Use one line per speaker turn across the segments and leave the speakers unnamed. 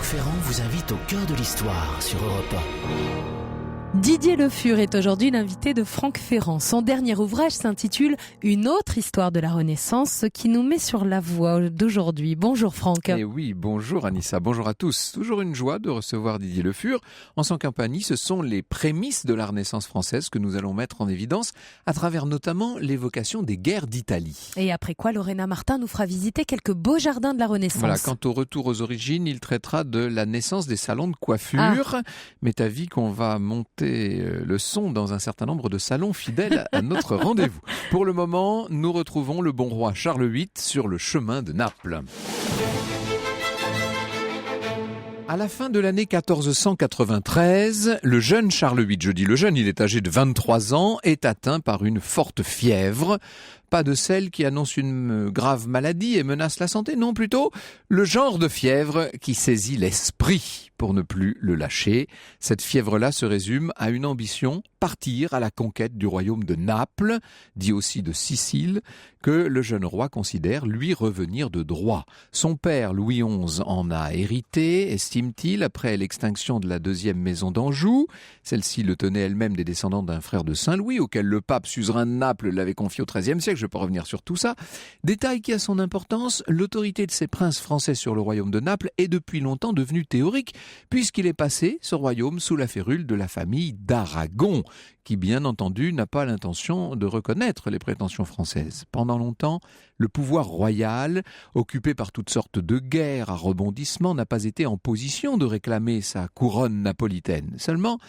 Ferrand vous invite au cœur de l'histoire sur Europe 1.
Didier Le Fur est aujourd'hui l'invité de Franck Ferrand. Son dernier ouvrage s'intitule « Une autre histoire de la Renaissance », ce qui nous met sur la voie d'aujourd'hui. Bonjour Franck.
Et oui, bonjour Anissa, bonjour à tous. Toujours une joie de recevoir Didier Le Fur. En son compagnie, ce sont les prémices de la Renaissance française que nous allons mettre en évidence à travers notamment l'évocation des guerres d'Italie.
Et après quoi, Lorena Martin nous fera visiter quelques beaux jardins de la Renaissance.
Voilà, quant au retour aux origines, il traitera de la naissance des salons de coiffure. Mais t'as vu qu'on va monter le son dans un certain nombre de salons fidèles à notre rendez-vous. Pour le moment, nous retrouvons le bon roi Charles VIII sur le chemin de Naples. À la fin de l'année 1493, le jeune Charles VIII, je dis le jeune, il est âgé de 23 ans, est atteint par une forte fièvre. Pas de celle qui annonce une grave maladie et menace la santé, non, plutôt le genre de fièvre qui saisit l'esprit pour ne plus le lâcher. Cette fièvre-là se résume à une ambition, partir à la conquête du royaume de Naples, dit aussi de Sicile, que le jeune roi considère lui revenir de droit. Son père, Louis XI, en a hérité, estime-t-il, après l'extinction de la deuxième maison d'Anjou. Celle-ci le tenait elle-même des descendants d'un frère de Saint-Louis, auquel le pape suzerain de Naples l'avait confié au XIIIe siècle. Je ne vais pas revenir sur tout ça. Détail qui a son importance, l'autorité de ces princes français sur le royaume de Naples est depuis longtemps devenue théorique, puisqu'il est passé, ce royaume, sous la férule de la famille d'Aragon, qui bien entendu n'a pas l'intention de reconnaître les prétentions françaises. Pendant longtemps, le pouvoir royal, occupé par toutes sortes de guerres à rebondissement, n'a pas été en position de réclamer sa couronne napolitaine. Seulement,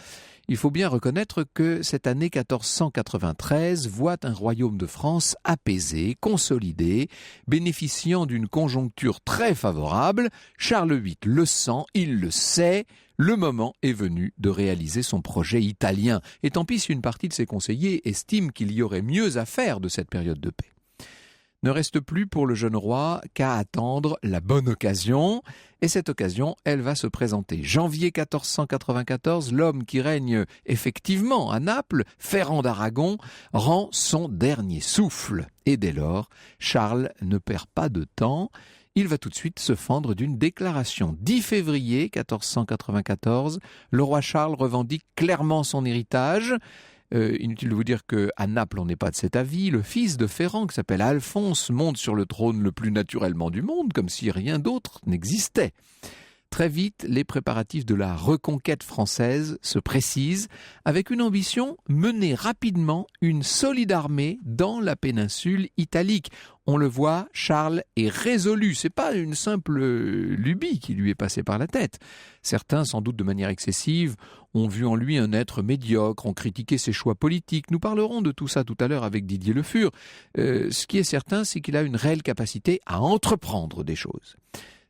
il faut bien reconnaître que cette année 1493 voit un royaume de France apaisé, consolidé, bénéficiant d'une conjoncture très favorable. Charles VIII le sent, il le sait. Le moment est venu de réaliser son projet italien. Et tant pis si une partie de ses conseillers estiment qu'il y aurait mieux à faire de cette période de paix. Ne reste plus pour le jeune roi qu'à attendre la bonne occasion. Et cette occasion, elle va se présenter. Janvier 1494, l'homme qui règne effectivement à Naples, Ferrand d'Aragon, rend son dernier souffle. Et dès lors, Charles ne perd pas de temps. Il va tout de suite se fendre d'une déclaration. 10 février 1494, le roi Charles revendique clairement son héritage. Inutile de vous dire qu'à Naples, on n'est pas de cet avis. Le fils de Ferrand, qui s'appelle Alphonse, monte sur le trône le plus naturellement du monde, comme si rien d'autre n'existait. Très vite, les préparatifs de la reconquête française se précisent, avec une ambition, mener rapidement une solide armée dans la péninsule italique. On le voit, Charles est résolu. C'est pas une simple lubie qui lui est passée par la tête. Certains, sans doute de manière excessive, ont vu en lui un être médiocre, ont critiqué ses choix politiques. Nous parlerons de tout ça tout à l'heure avec Didier Le Fur. Ce qui est certain, c'est qu'il a une réelle capacité à entreprendre des choses.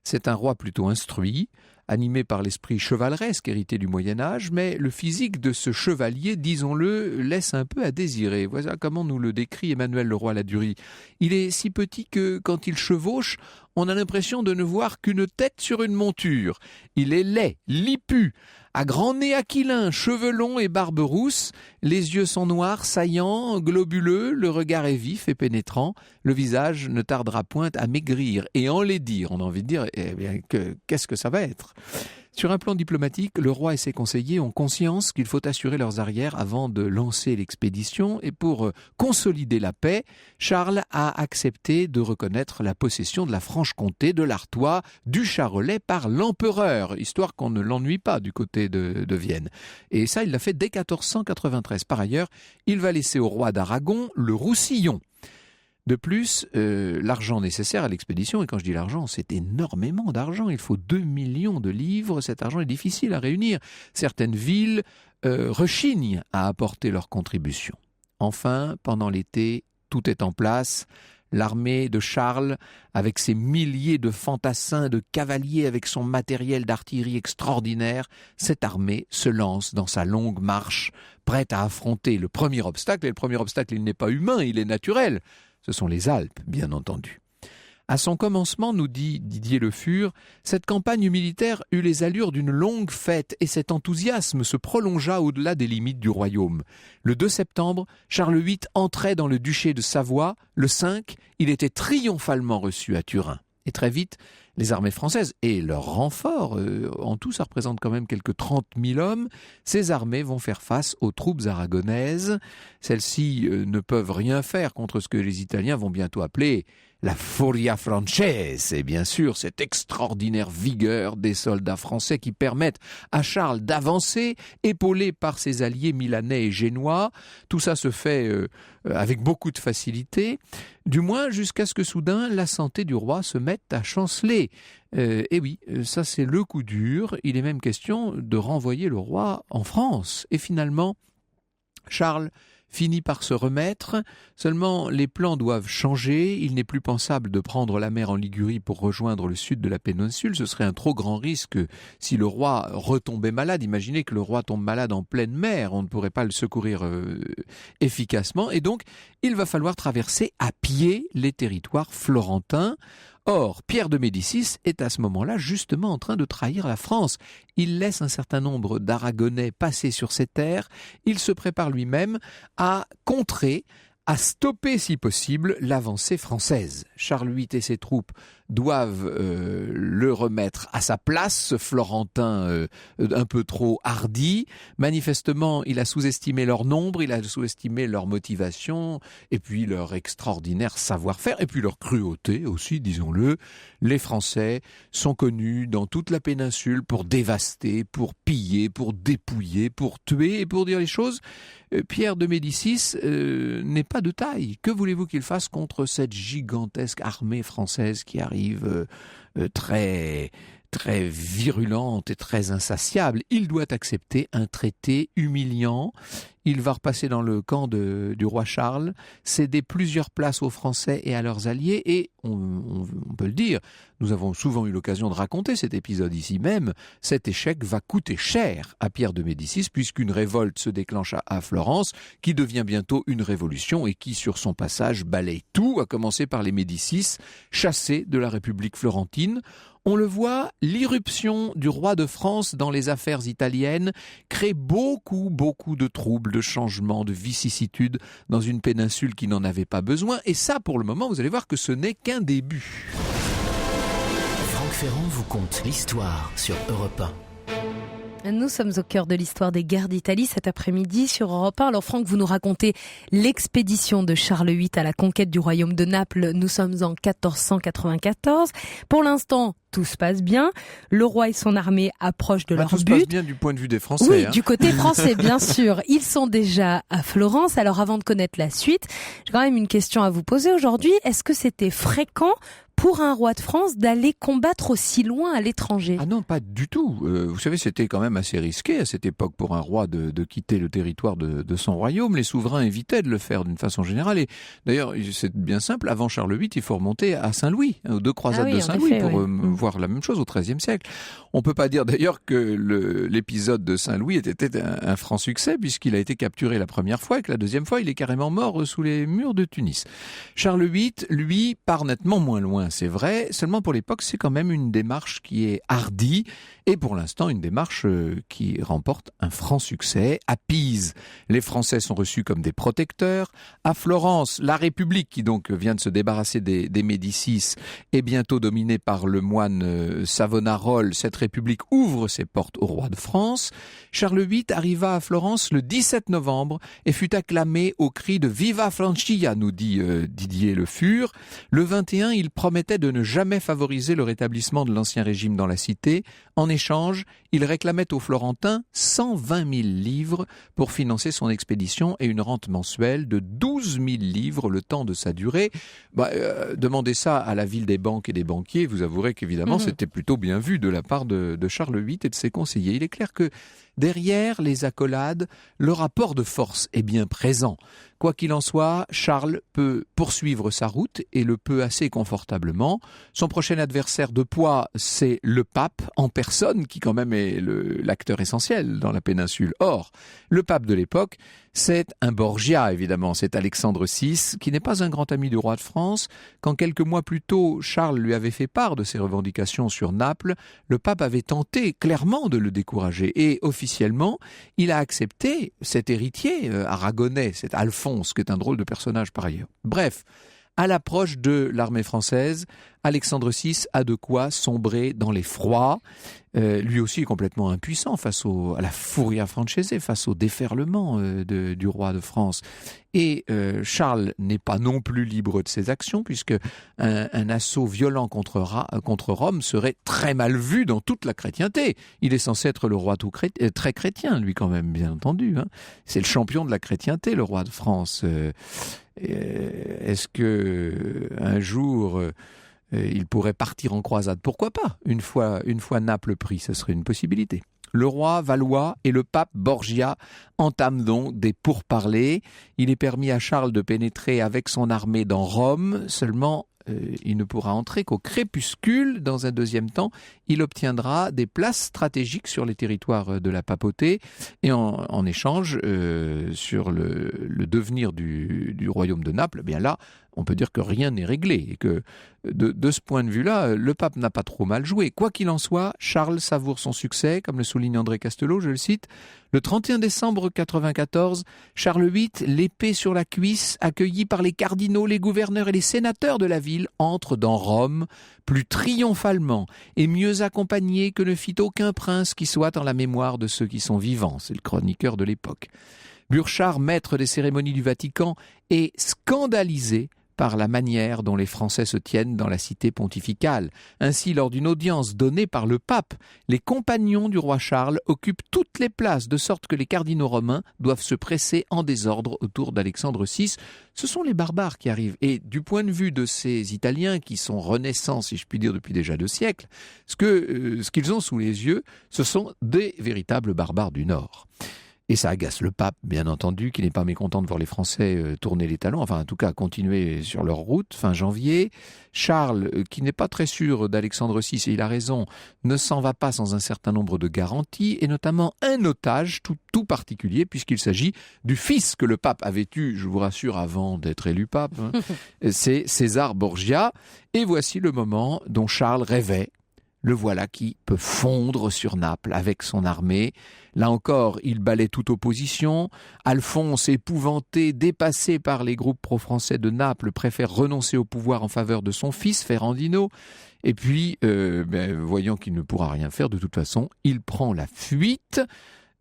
C'est un roi plutôt instruit, animé par l'esprit chevaleresque hérité du Moyen-Âge, mais le physique de ce chevalier, disons-le, laisse un peu à désirer. Voilà comment nous le décrit Emmanuel Leroy-Ladurie. Il est si petit que, quand il chevauche, on a l'impression de ne voir qu'une tête sur une monture. Il est laid, lipu, à grand nez aquilin, cheveux longs et barbe rousse, les yeux sont noirs, saillants, globuleux, le regard est vif et pénétrant, le visage ne tardera point à maigrir et enlaidir. On a envie de dire, eh bien, qu'est-ce que ça va être ? Sur un plan diplomatique, le roi et ses conseillers ont conscience qu'il faut assurer leurs arrières avant de lancer l'expédition et pour consolider la paix, Charles a accepté de reconnaître la possession de la Franche-Comté, de l'Artois, du Charolais par l'empereur, histoire qu'on ne l'ennuie pas du côté de Vienne. Et ça, il l'a fait dès 1493. Par ailleurs, il va laisser au roi d'Aragon le Roussillon. De plus, l'argent nécessaire à l'expédition, et quand je dis l'argent, c'est énormément d'argent. Il faut 2 millions de livres. Cet argent est difficile à réunir. Certaines villes rechignent à apporter leur contribution. Enfin, pendant l'été, tout est en place. L'armée de Charles, avec ses milliers de fantassins, de cavaliers, avec son matériel d'artillerie extraordinaire, cette armée se lance dans sa longue marche, prête à affronter le premier obstacle. Et le premier obstacle, il n'est pas humain, il est naturel. Ce sont les Alpes, bien entendu. À son commencement, nous dit Didier Le Fur, cette campagne militaire eut les allures d'une longue fête et cet enthousiasme se prolongea au-delà des limites du royaume. Le 2 septembre, Charles VIII entrait dans le duché de Savoie. Le 5, il était triomphalement reçu à Turin. Et très vite, les armées françaises et leurs renforts, en tout ça représente quand même quelques 30 000 hommes, ces armées vont faire face aux troupes aragonaises. Celles-ci ne peuvent rien faire contre ce que les Italiens vont bientôt appeler la Furia Francese, et bien sûr cette extraordinaire vigueur des soldats français qui permettent à Charles d'avancer, épaulé par ses alliés milanais et génois. Tout ça se fait avec beaucoup de facilité, du moins jusqu'à ce que soudain la santé du roi se mette à chanceler. Et oui, ça c'est le coup dur. Il est même question de renvoyer le roi en France. Et finalement, Charles finit par se remettre, seulement les plans doivent changer, il n'est plus pensable de prendre la mer en Ligurie pour rejoindre le sud de la péninsule, ce serait un trop grand risque si le roi retombait malade. Imaginez que le roi tombe malade en pleine mer, on ne pourrait pas le secourir efficacement, et donc il va falloir traverser à pied les territoires florentins. Or, Pierre de Médicis est à ce moment-là justement en train de trahir la France. Il laisse un certain nombre d'Aragonais passer sur ses terres. Il se prépare lui-même à contrer, à stopper si possible l'avancée française. Charles VIII et ses troupes doivent le remettre à sa place, ce Florentin un peu trop hardi. Manifestement, il a sous-estimé leur nombre, il a sous-estimé leur motivation, et puis leur extraordinaire savoir-faire, et puis leur cruauté aussi, disons-le. Les Français sont connus dans toute la péninsule pour dévaster, pour piller, pour dépouiller, pour tuer, et pour dire les choses, Pierre de Médicis n'est pas de taille. Que voulez-vous qu'il fasse contre cette gigantesque armée française qui arrive très virulente et très insatiable? Il doit accepter un traité humiliant. Il va repasser dans le camp du roi Charles, céder plusieurs places aux Français et à leurs alliés, et on peut le dire, nous avons souvent eu l'occasion de raconter cet épisode ici même, cet échec va coûter cher à Pierre de Médicis, puisqu'une révolte se déclenche à Florence, qui devient bientôt une révolution et qui, sur son passage, balaye tout, à commencer par les Médicis, chassés de la République florentine. On le voit, l'irruption du roi de France dans les affaires italiennes crée beaucoup de troubles, de changements, de vicissitudes dans une péninsule qui n'en avait pas besoin. Et ça, pour le moment, vous allez voir que ce n'est qu'un début.
Franck Ferrand vous conte l'histoire sur Europe 1.
Nous sommes au cœur de l'histoire des guerres d'Italie cet après-midi sur Europe 1. Alors Franck, vous nous racontez l'expédition de Charles VIII à la conquête du royaume de Naples. Nous sommes en 1494. Pour l'instant, tout se passe bien. Le roi et son armée approchent de leur but.
Tout se passe bien du point de vue des Français.
Oui, du côté français, bien sûr. Ils sont déjà à Florence. Alors avant de connaître la suite, j'ai quand même une question à vous poser aujourd'hui. Est-ce que c'était fréquent pour un roi de France d'aller combattre aussi loin à l'étranger?
Ah non, pas du tout. Vous savez, c'était quand même assez risqué à cette époque pour un roi de quitter le territoire de son royaume. Les souverains évitaient de le faire d'une façon générale. Et d'ailleurs, c'est bien simple, avant Charles VIII, il faut remonter à Saint-Louis, aux deux croisades de Saint-Louis, pour voir la même chose au XIIIe siècle. On peut pas dire d'ailleurs que l'épisode de Saint-Louis était un franc succès, puisqu'il a été capturé la première fois et que la deuxième fois, il est carrément mort sous les murs de Tunis. Charles VIII, lui, part nettement moins loin. C'est vrai, seulement pour l'époque, c'est quand même une démarche qui est hardie et pour l'instant une démarche qui remporte un franc succès. À Pise, les Français sont reçus comme des protecteurs. À Florence, la République, qui donc vient de se débarrasser des Médicis, est bientôt dominée par le moine Savonarole. Cette République ouvre ses portes au roi de France. Charles VIII arriva à Florence le 17 novembre et fut acclamé au cri de « Viva Francia », nous dit Didier Le Fur. Le 21, il promettait de ne jamais favoriser le rétablissement de l'ancien régime dans la cité. En échange, il réclamait aux Florentins 120 000 livres pour financer son expédition et une rente mensuelle de 12 000 livres le temps de sa durée. Demandez ça à la ville des banques et des banquiers, vous avouerez qu'évidemment c'était plutôt bien vu de la part de Charles VIII et de ses conseillers. Il est clair que derrière les accolades, le rapport de force est bien présent. Quoi qu'il en soit, Charles peut poursuivre sa route et le peut assez confortablement. Son prochain adversaire de poids, c'est le pape en personne, qui quand même est l'acteur essentiel dans la péninsule. Or, le pape de l'époque, c'est un Borgia, évidemment. C'est Alexandre VI, qui n'est pas un grand ami du roi de France. Quand quelques mois plus tôt, Charles lui avait fait part de ses revendications sur Naples, le pape avait tenté clairement de le décourager. Et officiellement, il a accepté cet héritier aragonais, cet Alphonse, qui est un drôle de personnage par ailleurs. Bref, À l'approche de l'armée française, Alexandre VI a de quoi sombrer dans l'effroi. Lui aussi est complètement impuissant face à la Furia Francese, face au déferlement du roi de France. Et Charles n'est pas non plus libre de ses actions, puisque un assaut violent contre Rome serait très mal vu dans toute la chrétienté. Il est censé être le roi très chrétien, lui quand même, bien entendu. Hein. C'est le champion de la chrétienté, le roi de France. Est-ce que un jour il pourrait partir en croisade? Pourquoi pas? Une fois Naples pris, ce serait une possibilité. Le roi Valois et le pape Borgia entament donc des pourparlers. Il est permis à Charles de pénétrer avec son armée dans Rome, seulement il ne pourra entrer qu'au crépuscule. Dans un deuxième temps, il obtiendra des places stratégiques sur les territoires de la papauté et en échange, sur le devenir du royaume de Naples, eh bien là, on peut dire que rien n'est réglé et que de ce point de vue-là, le pape n'a pas trop mal joué. Quoi qu'il en soit, Charles savoure son succès, comme le souligne André Castelot, je le cite. Le 31 décembre 1994, Charles VIII, l'épée sur la cuisse, accueilli par les cardinaux, les gouverneurs et les sénateurs de la ville, entre dans Rome, plus triomphalement et mieux accompagné que ne fit aucun prince qui soit en la mémoire de ceux qui sont vivants. C'est le chroniqueur de l'époque. Burchard, maître des cérémonies du Vatican, est scandalisé par la manière dont les Français se tiennent dans la cité pontificale. Ainsi, lors d'une audience donnée par le pape, les compagnons du roi Charles occupent toutes les places, de sorte que les cardinaux romains doivent se presser en désordre autour d'Alexandre VI. Ce sont les barbares qui arrivent. Et du point de vue de ces Italiens qui sont renaissants, si je puis dire, depuis déjà 2 siècles, ce qu'ils ont sous les yeux, ce sont des véritables barbares du Nord. Et ça agace le pape, bien entendu, qui n'est pas mécontent de voir les Français tourner les talons, enfin en tout cas continuer sur leur route, fin janvier. Charles, qui n'est pas très sûr d'Alexandre VI, et il a raison, ne s'en va pas sans un certain nombre de garanties, et notamment un otage tout particulier, puisqu'il s'agit du fils que le pape avait eu, je vous rassure, avant d'être élu pape, hein. C'est César Borgia, et voici le moment dont Charles rêvait. Le voilà qui peut fondre sur Naples avec son armée. Là encore, il balaie toute opposition. Alphonse, épouvanté, dépassé par les groupes pro-français de Naples, préfère renoncer au pouvoir en faveur de son fils, Ferrandino. Et puis, voyant qu'il ne pourra rien faire, de toute façon, il prend la fuite.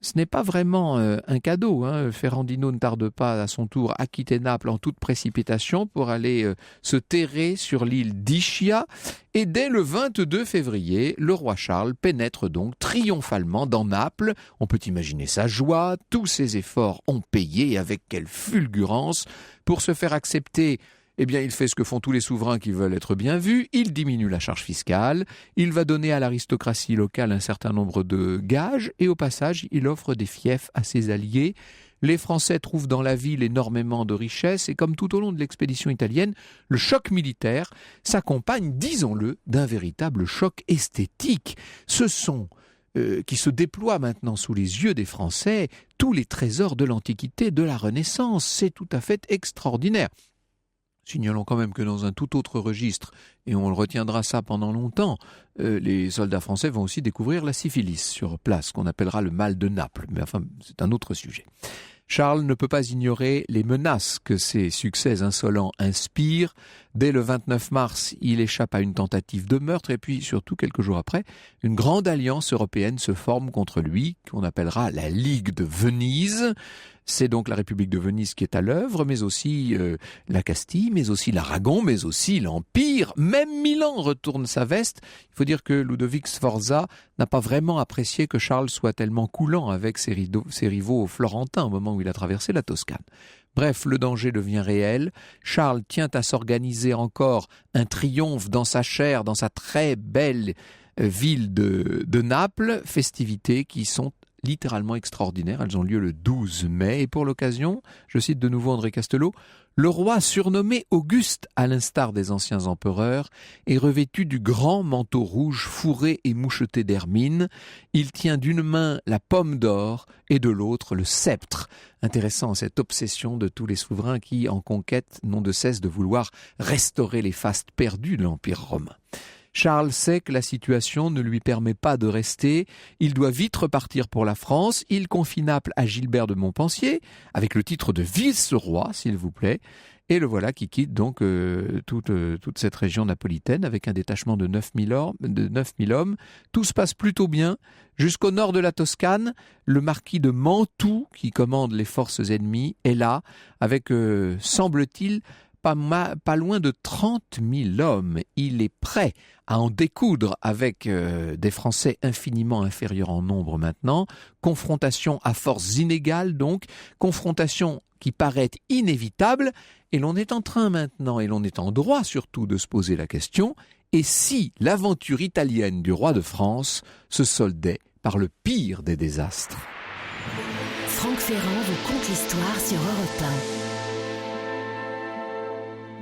Ce n'est pas vraiment un cadeau. Hein. Ferrandino ne tarde pas à son tour à quitter Naples en toute précipitation pour aller se terrer sur l'île d'Ischia. Et dès le 22 février, le roi Charles pénètre donc triomphalement dans Naples. On peut imaginer sa joie, tous ses efforts ont payé, et avec quelle fulgurance. Pour se faire accepter, eh bien, il fait ce que font tous les souverains qui veulent être bien vus. Il diminue la charge fiscale, il va donner à l'aristocratie locale un certain nombre de gages et au passage, il offre des fiefs à ses alliés. Les Français trouvent dans la ville énormément de richesses et comme tout au long de l'expédition italienne, le choc militaire s'accompagne, disons-le, d'un véritable choc esthétique. Ce sont qui se déploie maintenant sous les yeux des Français tous les trésors de l'Antiquité, de la Renaissance. C'est tout à fait extraordinaire. Signalons quand même que dans un tout autre registre, et on le retiendra ça pendant longtemps, les soldats français vont aussi découvrir la syphilis sur place, qu'on appellera le mal de Naples. Mais enfin, c'est un autre sujet. Charles ne peut pas ignorer les menaces que ces succès insolents inspirent. Dès le 29 mars, il échappe à une tentative de meurtre et puis, surtout quelques jours après, une grande alliance européenne se forme contre lui, qu'on appellera la Ligue de Venise. C'est donc la République de Venise qui est à l'œuvre, mais aussi la Castille, mais aussi l'Aragon, mais aussi l'Empire. Même Milan retourne sa veste. Il faut dire que Ludovic Sforza n'a pas vraiment apprécié que Charles soit tellement coulant avec ses rivaux florentins au moment où il a traversé la Toscane. Bref, le danger devient réel. Charles tient à s'organiser encore un triomphe dans sa chair, dans sa très belle ville de Naples, festivités qui sont littéralement extraordinaires. Elles ont lieu le 12 mai. Et pour l'occasion, je cite de nouveau André Castelot, le roi surnommé Auguste, à l'instar des anciens empereurs, est revêtu du grand manteau rouge fourré et moucheté d'hermine. Il tient d'une main la pomme d'or et de l'autre le sceptre. Intéressant cette obsession de tous les souverains qui, en conquête, n'ont de cesse de vouloir restaurer les fastes perdus de l'Empire romain. Charles sait que la situation ne lui permet pas de rester. Il doit vite repartir pour la France. Il confie Naples à Gilbert de Montpensier, avec le titre de vice-roi, s'il vous plaît. Et le voilà qui quitte donc toute cette région napolitaine avec un détachement de 9000 hommes. Tout se passe plutôt bien. Jusqu'au nord de la Toscane, le marquis de Mantoue, qui commande les forces ennemies, est là, avec, semble-t-il, pas loin de 30 000 hommes. Il est prêt à en découdre avec des Français infiniment inférieurs en nombre maintenant. Confrontation à forces inégales donc, confrontation qui paraît inévitable, et l'on est en train maintenant, et l'on est en droit surtout de se poser la question, et si l'aventure italienne du roi de France se soldait par le pire des désastres?
Franck Ferrand vous conte l'histoire sur Europe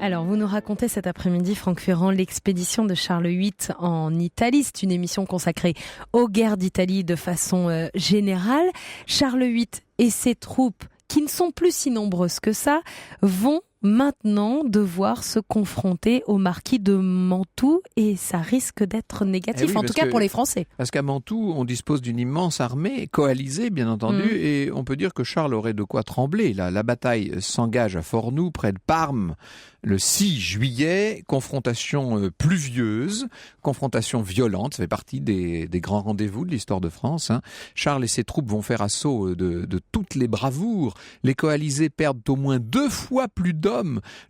1.
Alors, vous nous racontez cet après-midi, Franck Ferrand, l'expédition de Charles VIII en Italie. C'est une émission consacrée aux guerres d'Italie de façon générale. Charles VIII et ses troupes, qui ne sont plus si nombreuses que ça, vont maintenant devoir se confronter au marquis de Mantoue, et ça risque d'être négatif,
oui,
en tout cas pour les Français.
Parce qu'à Mantoue, on dispose d'une immense armée coalisée, bien entendu, et on peut dire que Charles aurait de quoi trembler. La bataille s'engage à Fornoux, près de Parme, le 6 juillet, confrontation pluvieuse, confrontation violente, ça fait partie des grands rendez-vous de l'histoire de France. Charles et ses troupes vont faire assaut de toutes les bravoures. Les coalisés perdent au moins 2 fois plus d'hommes.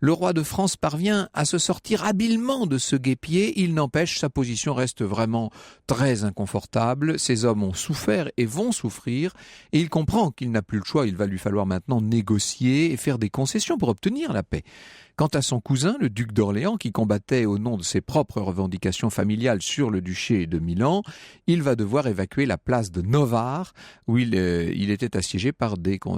Le roi de France parvient à se sortir habilement de ce guêpier. Il n'empêche, sa position reste vraiment très inconfortable. Ses hommes ont souffert et vont souffrir, et il comprend qu'il n'a plus le choix. Il va lui falloir maintenant négocier et faire des concessions pour obtenir la paix. Quant à son cousin, le duc d'Orléans, qui combattait au nom de ses propres revendications familiales sur le duché de Milan, il va devoir évacuer la place de Novare, où il était assiégé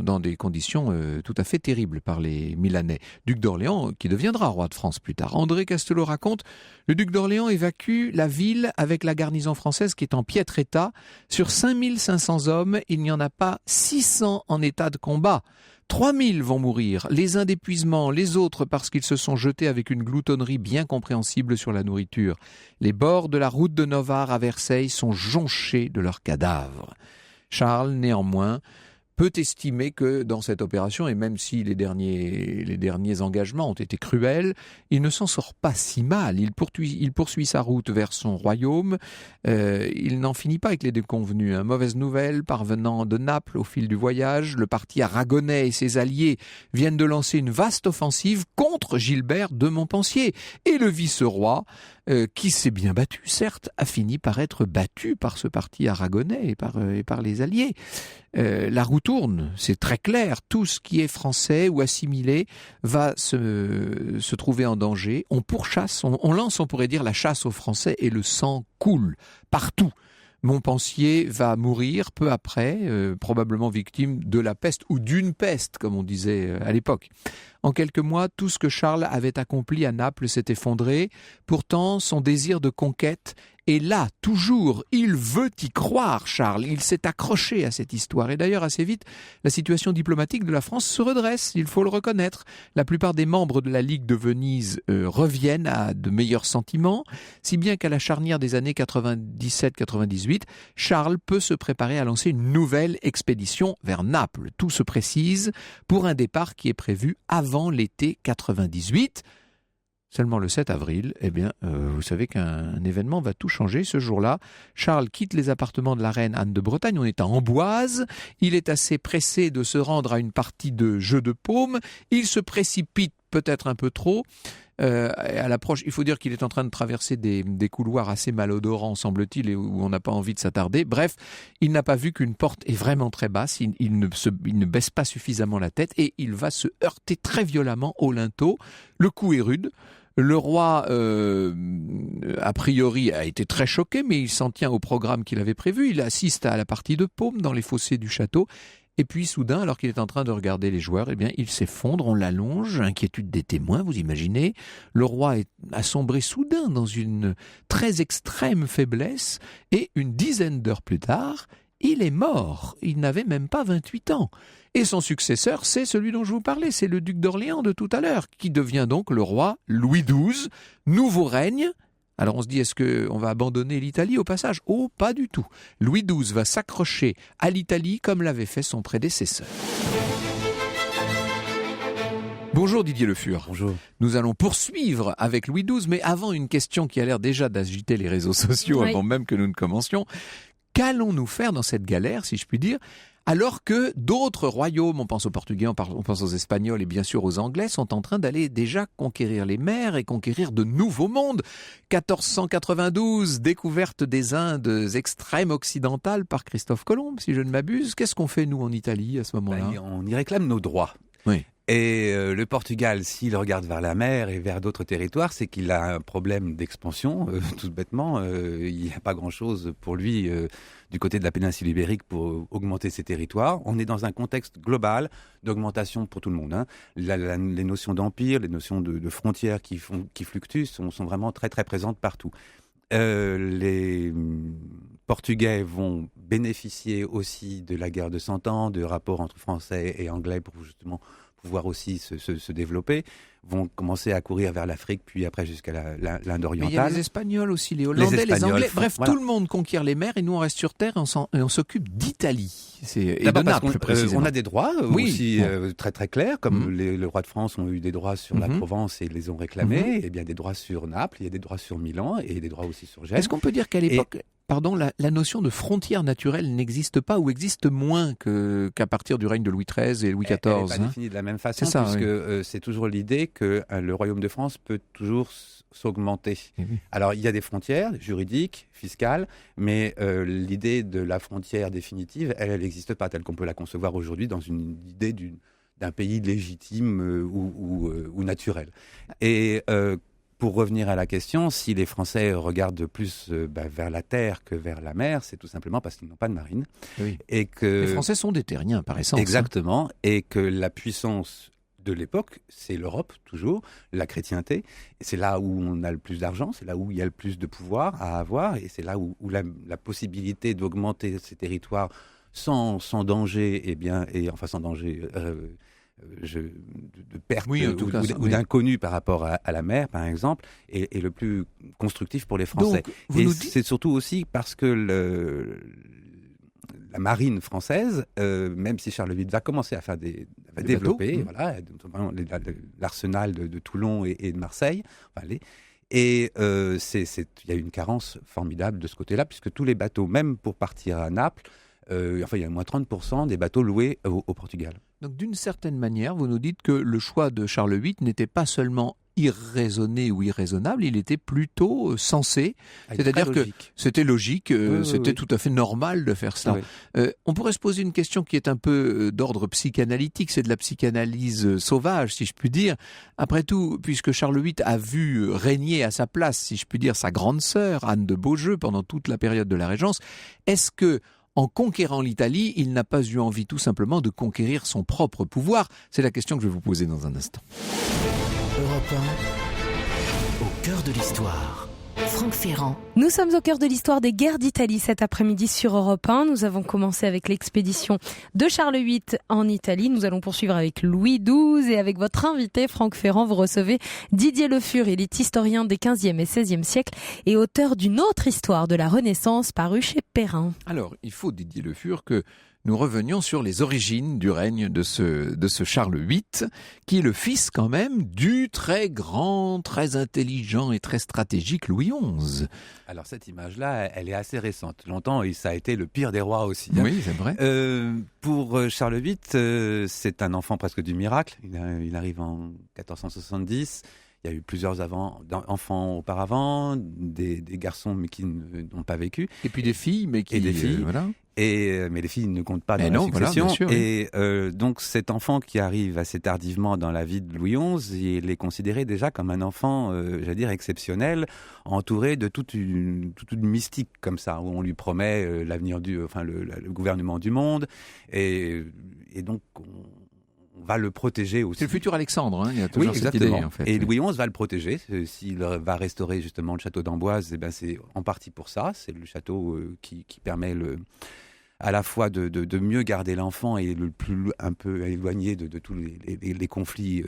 dans des conditions tout à fait terribles par les Milanais. Duc d'Orléans, qui deviendra roi de France plus tard. André Castelot raconte, le duc d'Orléans évacue la ville avec la garnison française qui est en piètre état. Sur 5500 hommes, il n'y en a pas 600 en état de combat. 3000 vont mourir, les uns d'épuisement, les autres parce qu'ils se sont jetés avec une gloutonnerie bien compréhensible sur la nourriture. Les bords de la route de Novare à Versailles sont jonchés de leurs cadavres. Charles, néanmoins, peut estimer que dans cette opération, et même si les derniers engagements ont été cruels, il ne s'en sort pas si mal. Il poursuit sa route vers son royaume. Il n'en finit pas avec les déconvenus. Mauvaise nouvelle parvenant de Naples au fil du voyage, le parti aragonais et ses alliés viennent de lancer une vaste offensive contre Gilbert de Montpensier. Et le vice-roi, qui s'est bien battu, certes, a fini par être battu par ce parti aragonais et par les alliés. La roue tourne, c'est très clair. Tout ce qui est français ou assimilé va se trouver en danger. On pourchasse, on lance, on pourrait dire, la chasse aux Français, et le sang coule partout. Montpensier va mourir peu après, probablement victime de la peste ou d'une peste, comme on disait à l'époque. En quelques mois, tout ce que Charles avait accompli à Naples s'est effondré. Pourtant, son désir de conquête est là, toujours. Il veut y croire, Charles. Il s'est accroché à cette histoire. Et d'ailleurs, assez vite, la situation diplomatique de la France se redresse, il faut le reconnaître. La plupart des membres de la Ligue de Venise reviennent à de meilleurs sentiments, si bien qu'à la charnière des années 97-98, Charles peut se préparer à lancer une nouvelle expédition vers Naples. Tout se précise pour un départ qui est prévu avant l'été 98. Seulement le 7 avril, vous savez qu'un événement va tout changer. Ce jour-là, Charles quitte les appartements de la reine Anne de Bretagne. On est à Amboise. Il est assez pressé de se rendre à une partie de jeu de paume. Il se précipite peut-être un peu trop. À l'approche, il faut dire qu'il est en train de traverser des couloirs assez malodorants, semble-t-il, et où on n'a pas envie de s'attarder. Bref, il n'a pas vu qu'une porte est vraiment très basse. Il ne baisse pas suffisamment la tête et il va se heurter très violemment au linteau. Le coup est rude. Le roi, a priori, a été très choqué, mais il s'en tient au programme qu'il avait prévu. Il assiste à la partie de paume dans les fossés du château. Et puis, soudain, alors qu'il est en train de regarder les joueurs, il s'effondre, on l'allonge, inquiétude des témoins, vous imaginez. Le roi a sombré soudain dans une très extrême faiblesse, et une dizaine d'heures plus tard, il est mort. Il n'avait même pas 28 ans. Et son successeur, c'est celui dont je vous parlais, c'est le duc d'Orléans de tout à l'heure, qui devient donc le roi Louis XII, nouveau règne. Alors on se dit, est-ce qu'on va abandonner l'Italie au passage ? Oh, pas du tout. Louis XII va s'accrocher à l'Italie comme l'avait fait son prédécesseur. Bonjour Didier Le Fur.
Bonjour.
Nous allons poursuivre avec Louis XII, mais avant une question qui a l'air déjà d'agiter les réseaux sociaux
Oui.
avant même que nous ne commencions. Qu'allons-nous faire dans cette galère, si je puis dire, alors que d'autres royaumes, on pense aux Portugais, on pense aux Espagnols et bien sûr aux Anglais, sont en train d'aller déjà conquérir les mers et conquérir de nouveaux mondes. 1492, découverte des Indes extrêmes occidentales par Christophe Colomb, si je ne m'abuse. Qu'est-ce qu'on fait, nous, en Italie, à ce moment-là ?
On y réclame nos droits.
Oui.
Et le Portugal, s'il regarde vers la mer et vers d'autres territoires, c'est qu'il a un problème d'expansion, tout bêtement. Il n'y a pas grand-chose pour lui du côté de la péninsule ibérique pour augmenter ses territoires. On est dans un contexte global d'augmentation pour tout le monde. Hein. Les notions d'empire, les notions de frontières qui fluctuent sont vraiment très très présentes partout. Les Portugais vont bénéficier aussi de la guerre de 100 ans, de rapports entre Français et Anglais pour justement pouvoir aussi se développer, vont commencer à courir vers l'Afrique, puis après jusqu'à l'Inde orientale.
Mais il y a les Espagnols aussi, les Hollandais, les Anglais. Bref,
voilà.
Tout le monde conquiert les mers et nous on reste sur terre et on s'occupe d'Italie. Et
D'abord
de
parce
Naples, précisément.
on a des droits aussi très très clairs, comme le roi de France ont eu des droits sur la Provence et les ont réclamés, et bien des droits sur Naples, il y a des droits sur Milan et des droits aussi sur Gênes.
Est-ce qu'on peut dire qu'à l'époque, la notion de frontière naturelle n'existe pas ou existe moins qu'à partir du règne de Louis XIII et Louis XIV?
Elle n'est pas définie de la même façon, puisque c'est toujours l'idée que le royaume de France peut toujours s'augmenter.
Oui.
Alors, il y a des frontières juridiques, fiscales, mais l'idée de la frontière définitive, elle n'existe pas telle qu'on peut la concevoir aujourd'hui dans une idée d'un pays légitime ou naturel. Et pour revenir à la question, si les Français regardent plus vers la terre que vers la mer, c'est tout simplement parce qu'ils n'ont pas de marine.
Oui.
Et que
Les Français sont des terriens par essence.
Exactement, et que la puissance de l'époque, c'est l'Europe, toujours, la chrétienté. Et c'est là où on a le plus d'argent, c'est là où il y a le plus de pouvoir à avoir, et c'est là où la possibilité d'augmenter ces territoires sans danger, sans danger de perte ou d'inconnu par rapport à la mer, par exemple, est le plus constructif pour les Français. Donc, c'est surtout aussi parce que la marine française, même si Charles VIII va commencer à faire développer, voilà, l'arsenal de Toulon et de Marseille, il y a une carence formidable de ce côté-là, puisque tous les bateaux, même pour partir à Naples, il y a moins 30% des bateaux loués au Portugal.
Donc d'une certaine manière, vous nous dites que le choix de Charles VIII n'était pas seulement irraisonné ou irraisonnable, il était plutôt sensé, c'est-à-dire que c'était logique, c'était tout à fait normal de faire cela. Oui. On pourrait se poser une question qui est un peu d'ordre psychanalytique, c'est de la psychanalyse sauvage, si je puis dire. Après tout, puisque Charles VIII a vu régner à sa place, si je puis dire, sa grande sœur, Anne de Beaujeu, pendant toute la période de la Régence, est-ce que en conquérant l'Italie, il n'a pas eu envie tout simplement de conquérir son propre pouvoir? C'est la question que je vais vous poser dans un instant.
Europe 1, au cœur de l'histoire.
Franck Ferrand. Nous sommes au cœur de l'histoire des guerres d'Italie cet après-midi sur Europe 1. Nous avons commencé avec l'expédition de Charles VIII en Italie. Nous allons poursuivre avec Louis XII et avec votre invité Franck Ferrand. Vous recevez Didier Le Fur. Il est historien des 15e et 16e siècles et auteur d'une autre histoire de la Renaissance parue chez Perrin.
Alors, il faut, Didier Le Fur, que nous revenions sur les origines du règne de ce Charles VIII, qui est le fils quand même du très grand, très intelligent et très stratégique Louis XI.
Alors cette image-là, elle est assez récente. Longtemps, ça a été le pire des rois aussi.
Oui, c'est vrai.
Pour Charles VIII, c'est un enfant presque du miracle. Il arrive en 1470. Il y a eu plusieurs enfants auparavant, des garçons mais qui n'ont pas vécu.
Et puis des filles, mais qui...
Et des filles.
Voilà.
Mais les filles ne comptent pas dans la succession.
Voilà, sûr,
et donc cet enfant qui arrive assez tardivement dans la vie de Louis XI, il est considéré déjà comme un enfant, j'allais dire, exceptionnel, entouré de toute une mystique comme ça, où on lui promet l'avenir le gouvernement du monde. Et donc on va le protéger aussi.
C'est le futur Alexandre, il y a toujours cette idée, en fait.
Et Louis XI va le protéger. S'il va restaurer justement le château d'Amboise, c'est en partie pour ça. C'est le château qui permet à la fois de mieux garder l'enfant et le plus un peu éloigné de tous les conflits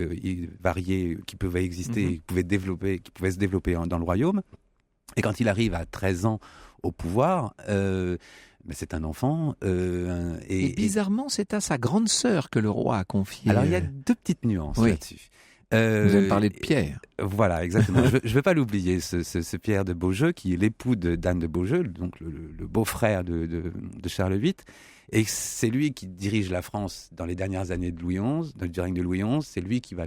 variés qui pouvaient exister, qui pouvaient se développer dans le royaume. Et quand il arrive à 13 ans au pouvoir, mais c'est un enfant.
Et bizarrement, c'est à sa grande sœur que le roi a confié.
Alors il y a deux petites nuances là-dessus.
Vous allez me parler de Pierre.
Voilà, exactement. Je ne vais pas l'oublier, ce Pierre de Beaujeu, qui est l'époux d'Anne de Beaujeu, donc le beau-frère de Charles VIII. Et c'est lui qui dirige la France dans les dernières années de Louis XI, du règne de Louis XI. C'est lui qui va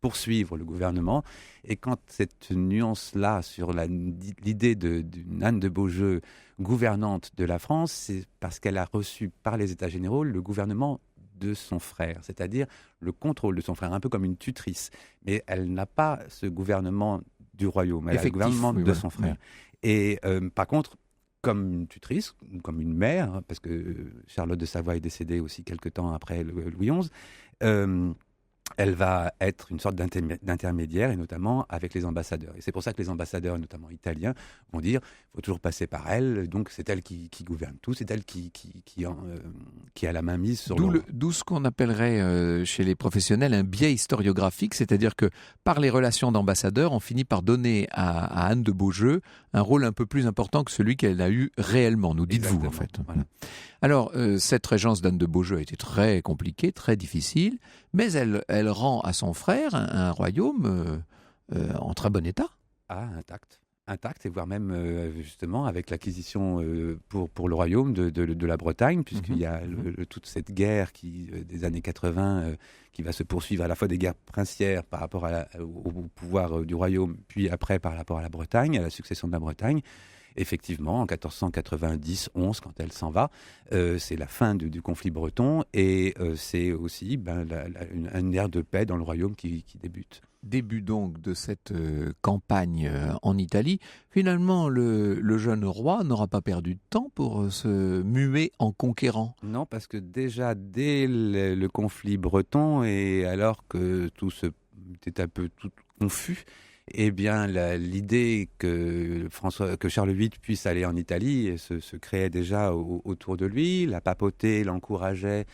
poursuivre le gouvernement. Et quand cette nuance-là sur l'idée d'une Anne de Beaujeu gouvernante de la France, c'est parce qu'elle a reçu par les États généraux le gouvernement de son frère, c'est-à-dire le contrôle de son frère, un peu comme une tutrice. Mais elle n'a pas ce gouvernement du royaume, elle a le gouvernement de son frère. Oui. Et par contre, comme une tutrice, comme une mère, parce que Charlotte de Savoie est décédée aussi quelque temps après Louis XI, elle va être une sorte d'intermédiaire, et notamment avec les ambassadeurs. Et c'est pour ça que les ambassadeurs, notamment italiens, vont dire qu'il faut toujours passer par elle, donc c'est elle qui gouverne tout, c'est elle qui a la main mise sur
D'où ce qu'on appellerait chez les professionnels un biais historiographique, c'est-à-dire que par les relations d'ambassadeurs, on finit par donner à Anne de Beaujeu un rôle un peu plus important que celui qu'elle a eu réellement, nous dites-vous en fait.
Voilà.
Alors, cette régence d'Anne de Beaujeu a été très compliquée, très difficile, mais elle rend à son frère un royaume en très bon état.
Ah, intact, et voire même justement avec l'acquisition pour le royaume de la Bretagne, puisqu'il y a toute cette guerre des années 80 qui va se poursuivre, à la fois des guerres princières par rapport au pouvoir du royaume, puis après par rapport à la Bretagne, à la succession de la Bretagne. Effectivement, en 1490-11, quand elle s'en va, c'est la fin du conflit breton, et c'est aussi une ère de paix dans le royaume qui débute.
Début donc de cette campagne en Italie. Finalement, le jeune roi n'aura pas perdu de temps pour se muer en conquérant.
Non, parce que déjà, dès le conflit breton, et alors que tout était un peu tout confus, eh bien, l'idée que Charles VIII puisse aller en Italie se créait déjà autour de lui. La papauté l'encourageait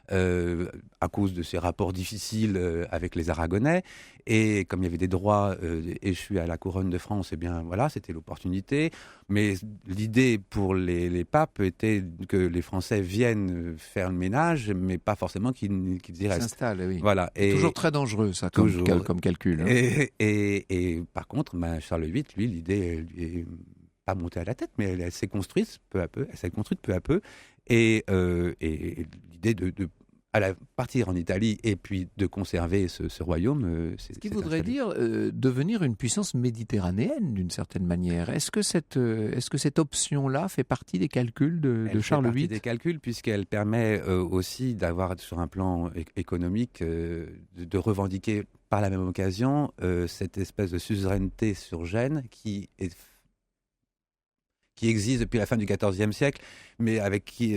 à cause de ses rapports difficiles avec les Aragonais. Et comme il y avait des droits échus à la couronne de France, eh bien voilà, c'était l'opportunité. Mais l'idée pour les papes était que les Français viennent faire le ménage, mais pas forcément qu'ils y restent.
S'installent, oui.
Voilà. Et
toujours très dangereux, ça, comme calcul. Hein.
Et par contre, Charles VIII, lui, l'idée est pas montée à la tête, mais elle s'est construite peu à peu. Et l'idée de partir en Italie et puis de conserver ce royaume,
c'est ce qui voudrait dire devenir une puissance méditerranéenne d'une certaine manière. Est-ce que cette option-là fait partie des calculs de Charles VIII ?
Elle fait partie des calculs, puisqu'elle permet aussi d'avoir, sur un plan économique, de revendiquer par la même occasion cette espèce de suzeraineté sur Gênes qui existe depuis la fin du XIVe siècle, mais avec qui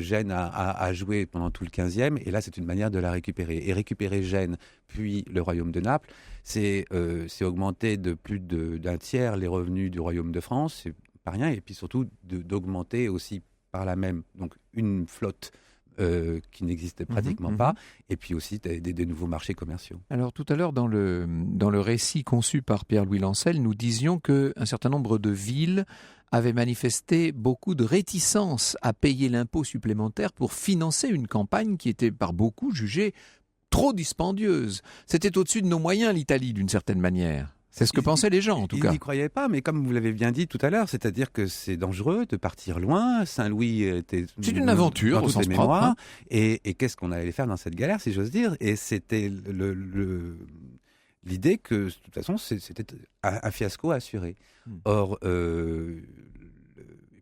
Gênes a joué pendant tout le XVe, et là c'est une manière de la récupérer. Et récupérer Gênes, puis le royaume de Naples, c'est augmenter de plus d'un tiers les revenus du royaume de France, c'est pas rien, et puis surtout d'augmenter aussi par la même, donc une flotte qui n'existait pratiquement pas, et puis aussi des nouveaux marchés commerciaux.
Alors tout à l'heure, dans le récit conçu par Pierre-Louis Lancel, nous disions qu'un certain nombre de villes avaient manifesté beaucoup de réticence à payer l'impôt supplémentaire pour financer une campagne qui était par beaucoup jugée trop dispendieuse. C'était au-dessus de nos moyens, l'Italie, d'une certaine manière. C'est ce que pensaient les gens, en tout cas.
Ils n'y croyaient pas, mais comme vous l'avez bien dit tout à l'heure, c'est-à-dire que c'est dangereux de partir loin. Saint-Louis était...
C'est une aventure, au sens propre. Hein.
Et qu'est-ce qu'on allait faire dans cette galère, si j'ose dire ? Et c'était l'idée que, de toute façon, c'était un fiasco assuré. Or...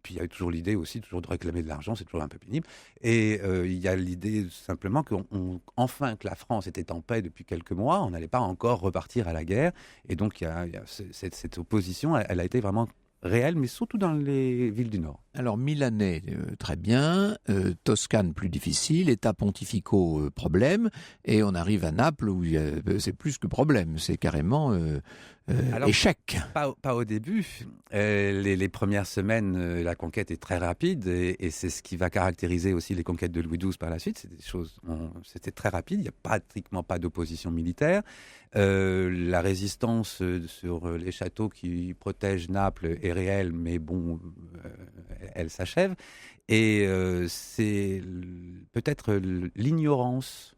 Puis il y a toujours l'idée aussi toujours de réclamer de l'argent, c'est toujours un peu pénible. Et il y a l'idée simplement que la France était en paix depuis quelques mois, on n'allait pas encore repartir à la guerre. Et donc il y a cette opposition, elle a été vraiment réelle, mais surtout dans les villes du Nord.
Alors Milanais, très bien, Toscane, plus difficile, États pontificaux, problème, et on arrive à Naples où c'est plus que problème, c'est carrément
Alors,
échec.
Pas au début. Les premières semaines, la conquête est très rapide et c'est ce qui va caractériser aussi les conquêtes de Louis XII par la suite. C'était très rapide. Il n'y a pratiquement pas d'opposition militaire. La résistance sur les châteaux qui protègent Naples est réelle, mais bon, elle s'achève. Et c'est peut-être l'ignorance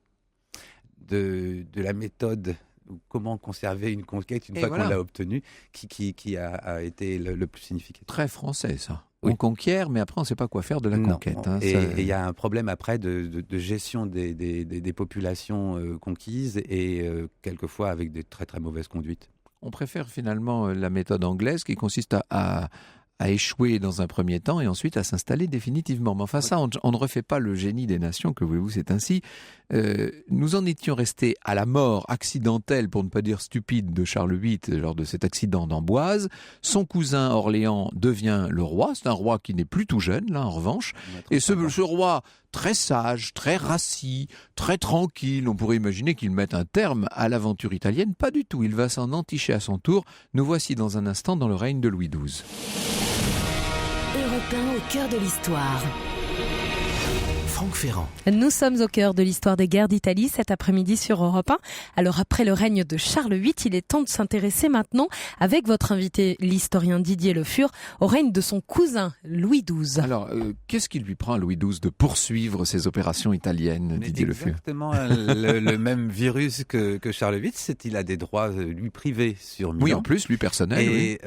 de la méthode, ou comment conserver une conquête une fois qu'on l'a obtenue, qui a été le plus significatif.
Très français, ça.
Oui.
On conquiert, mais après, on ne sait pas quoi faire de la conquête.
Et il y a un problème après de gestion des populations conquises et quelquefois avec des très très mauvaises conduites.
On préfère finalement la méthode anglaise qui consiste à échouer dans un premier temps et ensuite à s'installer définitivement. Mais enfin, ça, on ne refait pas le génie des nations, que voulez-vous, c'est ainsi. Nous en étions restés à la mort accidentelle, pour ne pas dire stupide, de Charles VIII lors de cet accident d'Amboise. Son cousin Orléans devient le roi. C'est un roi qui n'est plus tout jeune, là, en revanche. Et ce roi, très sage, très rassis, très tranquille, on pourrait imaginer qu'il mette un terme à l'aventure italienne. Pas du tout, il va s'en enticher à son tour. Nous voici dans un instant dans le règne de Louis XII.
Europe 1 au cœur de l'histoire. Franck Ferrand.
Nous sommes au cœur de l'histoire des guerres d'Italie cet après-midi sur Europe 1. Alors après le règne de Charles VIII, il est temps de s'intéresser maintenant, avec votre invité, l'historien Didier Le Fur, au règne de son cousin Louis XII.
Alors, qu'est-ce qui lui prend à Louis XII de poursuivre ses opérations italiennes, Didier Le Fur?
Exactement le même virus que Charles VIII, c'est qu'il a des droits lui privés sur Milan.
Oui, en plus, lui personnel.
Et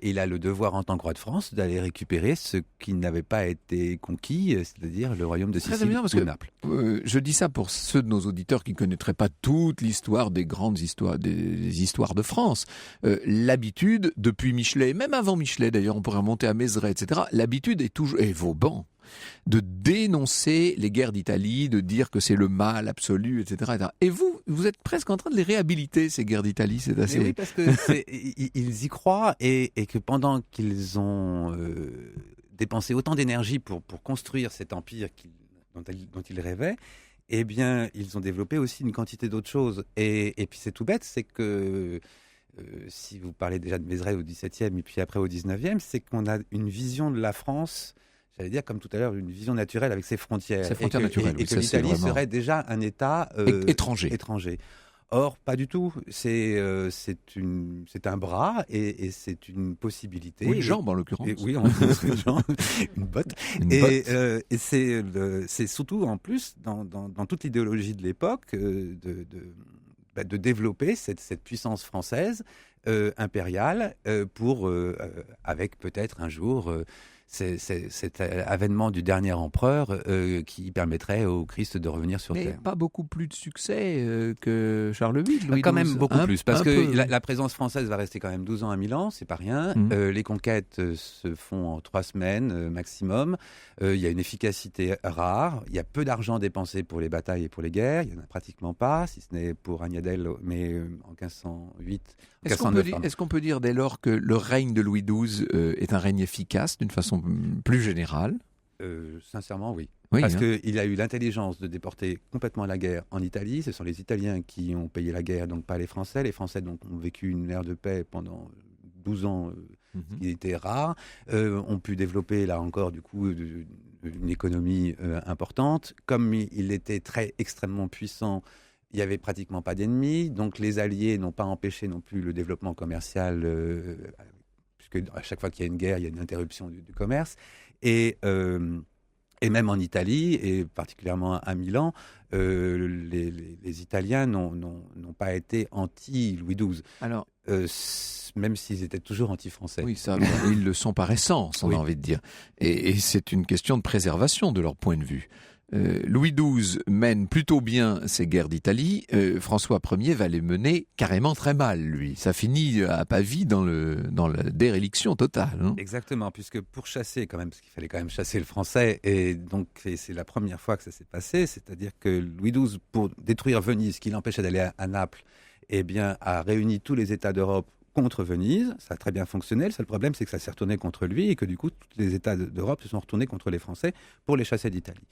il a le devoir en tant que roi de France d'aller récupérer ce qui n'avait pas été conquis, c'est-à-dire le royaume de Sicile ou de Naples.
Je dis ça pour ceux de nos auditeurs qui ne connaîtraient pas toute l'histoire des grandes histoires, des histoires de France. L'habitude, depuis Michelet, même avant Michelet d'ailleurs, on pourrait remonter à Mézeray, etc., l'habitude est toujours, et Vauban, de dénoncer les guerres d'Italie, de dire que c'est le mal absolu, etc., etc. Et vous êtes presque en train de les réhabiliter, ces guerres d'Italie, c'est assez...
Mais oui, parce que ils y croient et que pendant qu'ils ont dépensé autant d'énergie pour construire cet empire dont ils rêvaient, eh bien, ils ont développé aussi une quantité d'autres choses. Et puis c'est tout bête, c'est que si vous parlez déjà de Mézeray au XVIIe et puis après au XIXe, c'est qu'on a une vision de la France, j'allais dire comme tout à l'heure, une vision naturelle avec ses frontières.
Ses frontières naturelles,
et
oui,
que
ça,
l'Italie
vraiment...
serait déjà un État étranger. Or, pas du tout. C'est un bras et c'est une possibilité.
Oui, une jambe en l'occurrence.
Oui, on dit une jambe, une botte. Et c'est surtout en plus dans toute l'idéologie de l'époque de développer cette puissance française impériale pour avec peut-être un jour cet avènement du dernier empereur qui permettrait au Christ de revenir sur Terre.
Mais pas beaucoup plus de succès que Charles VIII, Louis
quand
XII.
Même beaucoup plus, parce que la présence française va rester quand même 12 ans à Milan, c'est pas rien. Les conquêtes se font en 3 semaines maximum. Il y a une efficacité rare. Il y a peu d'argent dépensé pour les batailles et pour les guerres. Il n'y en a pratiquement pas, si ce n'est pour Agnadel, mais en 1508.
Est-ce qu'on peut dire dès lors que le règne de Louis XII est un règne efficace d'une façon plus générale?
Sincèrement, oui.
Parce
qu'il a eu l'intelligence de déporter complètement la guerre en Italie. Ce sont les Italiens qui ont payé la guerre, donc pas les Français. Les Français donc, ont vécu une ère de paix pendant 12 ans, qui était rare. Ont pu développer, là encore, du coup, une économie importante. Comme il était extrêmement puissant, il n'y avait pratiquement pas d'ennemis. Donc les Alliés n'ont pas empêché non plus le développement commercial, puisque à chaque fois qu'il y a une guerre, il y a une interruption du commerce. Et même en Italie, et particulièrement à Milan, les Italiens n'ont pas été anti-Louis XII. Alors, même s'ils étaient toujours anti-français.
Oui, ça, ils le sont par essence, on a envie de dire. Et c'est une question de préservation de leur point de vue. Louis XII mène plutôt bien ses guerres d'Italie. François Ier va les mener carrément très mal, lui. Ça finit à Pavie dans la déréliction totale. Hein.
Exactement, puisque pour chasser quand même, parce qu'il fallait quand même chasser le français, et donc c'est la première fois que ça s'est passé, c'est-à-dire que Louis XII, pour détruire Venise, qui l'empêchait d'aller à Naples, eh bien, a réuni tous les États d'Europe contre Venise. Ça a très bien fonctionné. Le seul problème, c'est que ça s'est retourné contre lui et que du coup, tous les États d'Europe se sont retournés contre les Français pour les chasser d'Italie.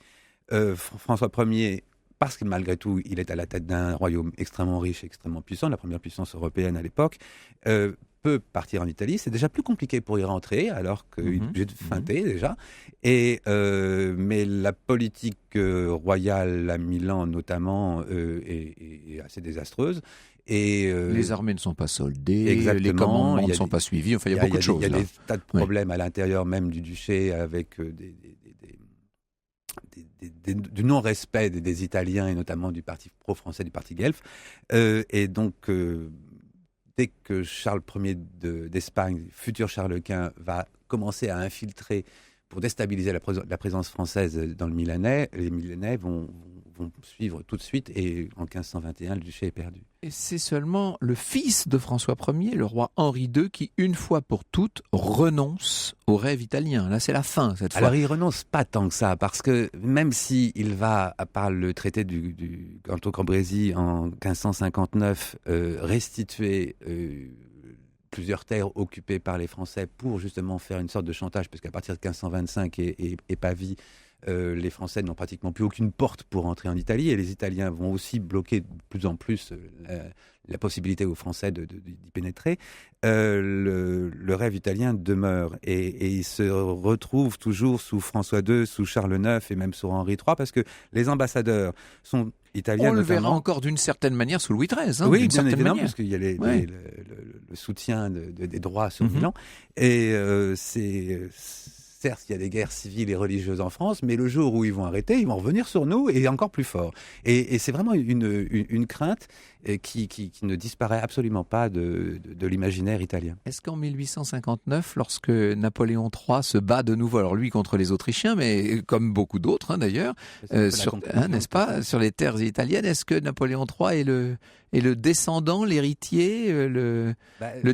François Ier parce que malgré tout, il est à la tête d'un royaume extrêmement riche, extrêmement puissant, la première puissance européenne à l'époque, peut partir en Italie. C'est déjà plus compliqué pour y rentrer, alors qu'il est obligé de feinter déjà. Mais la politique royale à Milan, notamment, est assez désastreuse. Et
les armées ne sont pas soldées,
exactement,
les commandements ne sont pas suivis. Enfin, il y a beaucoup de choses.
Il y a des tas de problèmes à l'intérieur même du duché avec du non-respect des Italiens et notamment du parti pro-français, du parti Guelf. Et donc, dès que Charles Ier d'Espagne, futur Charles Quint, va commencer à infiltrer pour déstabiliser la présence française dans le Milanais, les Milanais vont suivre tout de suite et en 1521, le duché est perdu.
Et c'est seulement le fils de François Ier, le roi Henri II, qui, une fois pour toutes, renonce au rêve italien. Là, c'est la fin, cette fois.
Alors, il renonce pas tant que ça, parce que même s'il va, par le traité du Canto Cambrésis en 1559, restituer plusieurs terres occupées par les Français pour justement faire une sorte de chantage, parce qu'à partir de 1525 et Pavie, les Français n'ont pratiquement plus aucune porte pour entrer en Italie, et les Italiens vont aussi bloquer de plus en plus la possibilité aux Français d'y pénétrer. Le rêve italien demeure, et il se retrouve toujours sous François II, sous Charles IX et même sous Henri III, parce que les ambassadeurs sont italiens.
On le verra
notamment
encore d'une certaine manière sous Louis XIII. Hein,
oui, bien évidemment, parce qu'il y a le soutien des droits sur Milan. Et certes, il y a des guerres civiles et religieuses en France, mais le jour où ils vont arrêter, ils vont revenir sur nous et encore plus fort. Et c'est vraiment une crainte qui ne disparaît absolument pas de l'imaginaire italien.
Est-ce qu'en 1859, lorsque Napoléon III se bat de nouveau, alors lui contre les Autrichiens, mais comme beaucoup d'autres d'ailleurs, n'est-ce pas, sur les terres italiennes, est-ce que Napoléon III est le descendant, l'héritier, le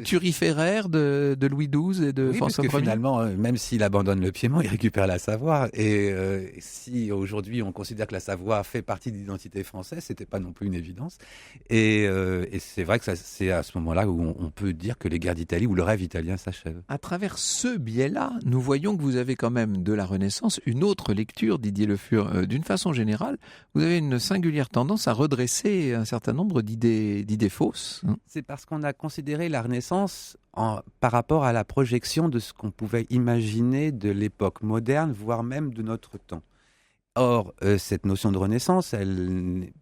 turiféraire de Louis XII et de François Ier?
Parce que finalement, même s'il abandonne le Piémont, il récupère la Savoie. Et si aujourd'hui on considère que la Savoie fait partie de l'identité française, c'était pas non plus une évidence. Et c'est vrai que c'est à ce moment-là où on peut dire que les guerres d'Italie ou le rêve italien s'achève.
À travers ce biais-là, nous voyons que vous avez quand même de la Renaissance une autre lecture, Didier Le Fur. D'une façon générale, vous avez une singulière tendance à redresser un certain nombre d'idées fausses.
C'est parce qu'on a considéré la Renaissance par rapport à la projection de ce qu'on pouvait imaginer de l'époque moderne, voire même de notre temps. Or, cette notion de Renaissance,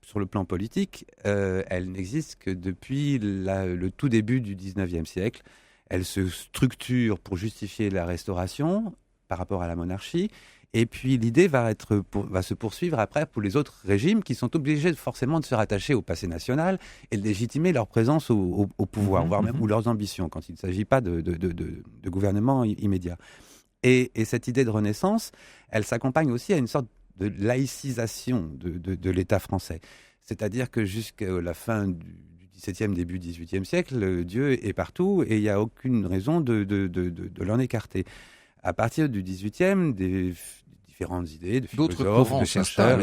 sur le plan politique, elle n'existe que depuis le tout début du XIXe siècle. Elle se structure pour justifier la Restauration par rapport à la monarchie. Et puis l'idée va se poursuivre après pour les autres régimes qui sont obligés forcément de se rattacher au passé national et de légitimer leur présence au pouvoir, voire même ou leurs ambitions, quand il ne s'agit pas de gouvernement immédiat. Et cette idée de Renaissance, elle s'accompagne aussi à une sorte de laïcisation de l'État français. C'est-à-dire que jusqu'à la fin du XVIIe, début du XVIIIe siècle, Dieu est partout et il n'y a aucune raison de l'en écarter. À partir du XVIIIe, des différentes idées de philosophes, de chercheurs,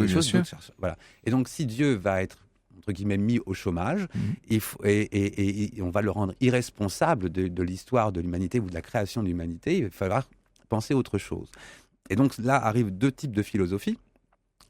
voilà. Et donc, si Dieu va être entre guillemets mis au chômage, et on va le rendre irresponsable de l'histoire de l'humanité ou de la création de l'humanité, il va falloir penser autre chose. Et donc là arrivent deux types de philosophie.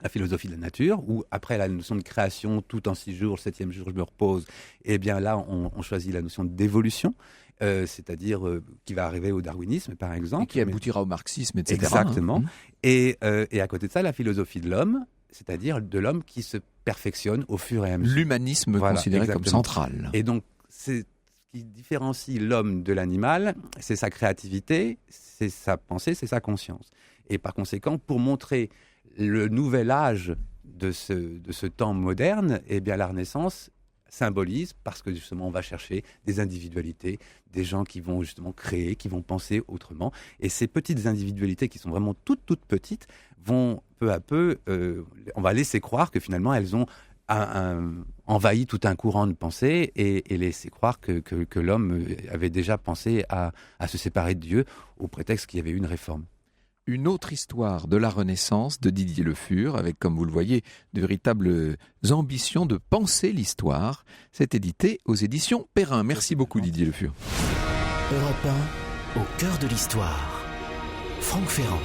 La philosophie de la nature, où après la notion de création, tout en 6 jours, le 7e jour je me repose, et bien là on choisit la notion d'évolution, c'est-à-dire qui va arriver au darwinisme par exemple.
Et qui aboutira au marxisme, etc.
Exactement. Et à côté de ça, la philosophie de l'homme, c'est-à-dire de l'homme qui se perfectionne au fur et à mesure.
L'humanisme considéré comme central.
Et donc, ce qui différencie l'homme de l'animal, c'est sa créativité, c'est sa pensée, c'est sa conscience. Et par conséquent, pour montrer le nouvel âge de ce temps moderne, eh bien la Renaissance symbolise, parce que justement on va chercher des individualités, des gens qui vont justement créer, qui vont penser autrement. Et ces petites individualités qui sont vraiment toutes petites vont peu à peu, on va laisser croire que finalement elles ont envahi tout un courant de pensée et laisser croire que l'homme avait déjà pensé à se séparer de Dieu au prétexte qu'il y avait eu une réforme.
Une autre histoire de la Renaissance de Didier Le Fur, avec, comme vous le voyez, de véritables ambitions de penser l'histoire. C'est édité aux éditions Perrin. Merci beaucoup Didier Le Fur.
Europe 1, au cœur de l'histoire. Franck Ferrand.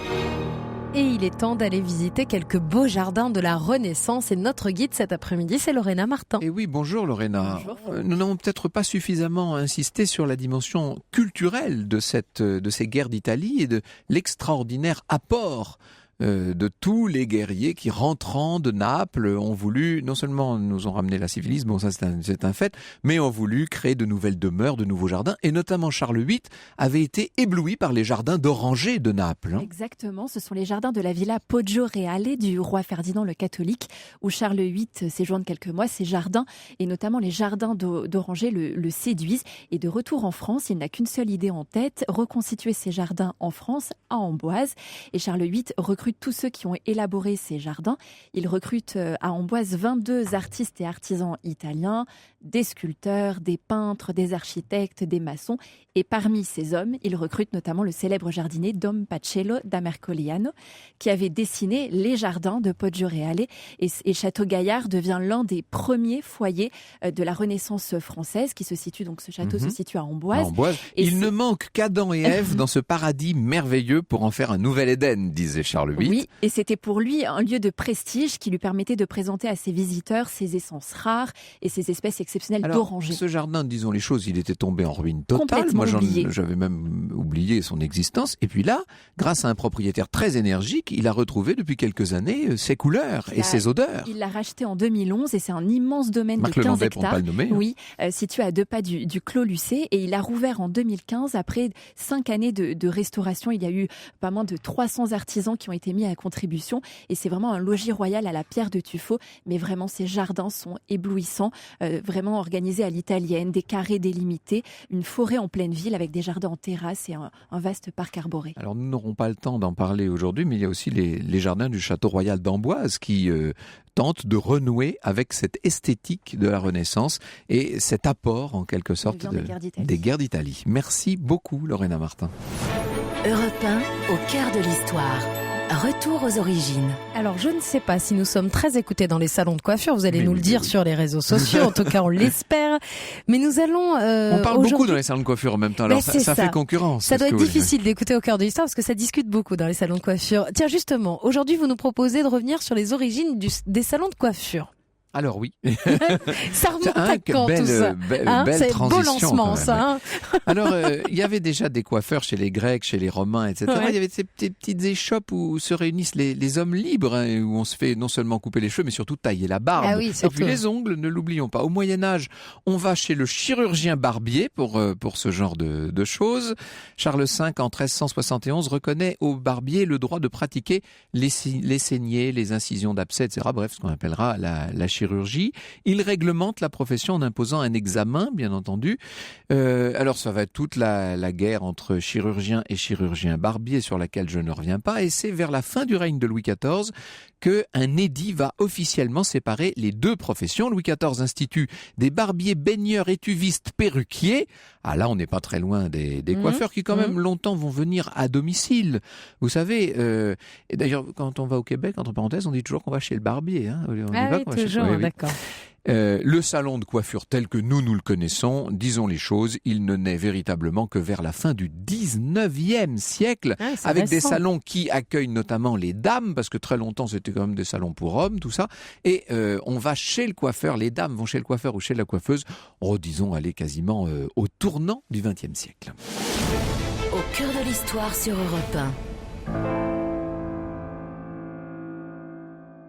Et il est temps d'aller visiter quelques beaux jardins de la Renaissance. Et notre guide cet après-midi, c'est Lorena Martin.
Et oui, bonjour Lorena.
Bonjour.
Nous n'avons peut-être pas suffisamment insisté sur la dimension culturelle de ces guerres d'Italie et de l'extraordinaire apport de tous les guerriers qui, rentrant de Naples, ont voulu, non seulement nous ont ramené la civilisme, bon ça c'est un fait, mais ont voulu créer de nouvelles demeures, de nouveaux jardins, et notamment Charles VIII avait été ébloui par les jardins d'Orangers de Naples.
Exactement, ce sont les jardins de la villa Poggio Reale du roi Ferdinand le Catholique, où Charles VIII séjourne quelques mois. Ces jardins, et notamment les jardins d'Orangers, le séduisent. Et de retour en France, il n'a qu'une seule idée en tête, reconstituer ces jardins en France, à Amboise. Et Charles VIII recrute tous ceux qui ont élaboré ces jardins. Il recrute à Amboise 22 artistes et artisans italiens, des sculpteurs, des peintres, des architectes, des maçons. Et parmi ces hommes, il recrute notamment le célèbre jardinier Dom Pacello da Mercogliano, qui avait dessiné les jardins de Poggio Reale. Et Château-Gaillard devient l'un des premiers foyers de la Renaissance française, qui se situe, donc ce château se situe à Amboise. Et
il ne manque qu'Adam et Ève dans ce paradis merveilleux pour en faire un nouvel Éden, disait Charles VIII.
Oui, et c'était pour lui un lieu de prestige qui lui permettait de présenter à ses visiteurs ses essences rares et ses espèces exceptionnelles d'orangers.
Ce jardin, disons les choses, il était tombé en ruine totale. Moi, j'avais même oublié son existence. Et puis là, grâce à un propriétaire très énergique, il a retrouvé depuis quelques années ses couleurs et ses odeurs.
Il l'a racheté en 2011 et c'est un immense domaine
Marc
de 15
Lelandais,
hectares.
pour ne pas le nommer.
Oui, situé à 2 pas du Clos Lucé, et il a rouvert en 2015 après 5 années de restauration. Il y a eu pas moins de 300 artisans qui ont été mis à contribution, et c'est vraiment un logis royal à la pierre de tuffeau. Mais vraiment, ces jardins sont éblouissants, vraiment organisés à l'italienne, des carrés délimités, une forêt en pleine ville avec des jardins en terrasse et un vaste parc arboré.
Alors nous n'aurons pas le temps d'en parler aujourd'hui, mais il y a aussi les jardins du château royal d'Amboise qui tentent de renouer avec cette esthétique de la Renaissance et cet apport en quelque sorte des guerres d'Italie. Merci beaucoup Lorena Martin.
Europe 1, au cœur de l'histoire. Retour aux origines.
Alors, je ne sais pas si nous sommes très écoutés dans les salons de coiffure. Vous allez nous le dire sur les réseaux sociaux. En tout cas, on l'espère. Mais nous allons...
on parle beaucoup dans les salons de coiffure en même temps. Alors, ça fait concurrence.
Ça doit être difficile d'écouter au cœur de l'histoire parce que ça discute beaucoup dans les salons de coiffure. Tiens, justement, aujourd'hui, vous nous proposez de revenir sur les origines des salons de coiffure.
Alors oui.
Ça remonte à quand tout ça
belle transition.
Beau lancement ça.
Alors il y avait déjà des coiffeurs chez les Grecs, chez les Romains, etc.
Ouais.
Il y avait ces petites échoppes où se réunissent les hommes libres, où on se fait non seulement couper les cheveux, mais surtout tailler la barbe.
Ah oui,
et puis les ongles, ne l'oublions pas. Au Moyen-Âge, on va chez le chirurgien barbier pour ce genre de choses. Charles V, en 1371, reconnaît aux barbiers le droit de pratiquer les saignées, les incisions d'abcès, etc. Bref, ce qu'on appellera la chirurgie. Il réglemente la profession en imposant un examen, bien entendu. Alors ça va être toute la guerre entre chirurgiens et chirurgiens barbiers sur laquelle je ne reviens pas. Et c'est vers la fin du règne de Louis XIV qu'un édit va officiellement séparer les deux professions. Louis XIV institue des barbiers, baigneurs, étuvistes, perruquiers. Ah là, on n'est pas très loin des coiffeurs qui quand même longtemps vont venir à domicile. Vous savez, et d'ailleurs quand on va au Québec, entre parenthèses, on dit toujours qu'on va chez le barbier. Hein. On dit pas qu'on va
toujours,
chez...
d'accord.
Le salon de coiffure tel que nous le connaissons, disons les choses, il ne naît véritablement que vers la fin du 19e siècle, avec des salons qui accueillent notamment les dames, parce que très longtemps c'était quand même des salons pour hommes, tout ça, et on va chez le coiffeur, les dames vont chez le coiffeur ou chez la coiffeuse, disons aller quasiment au tournant du 20e siècle.
Au cœur de l'histoire sur Europe 1.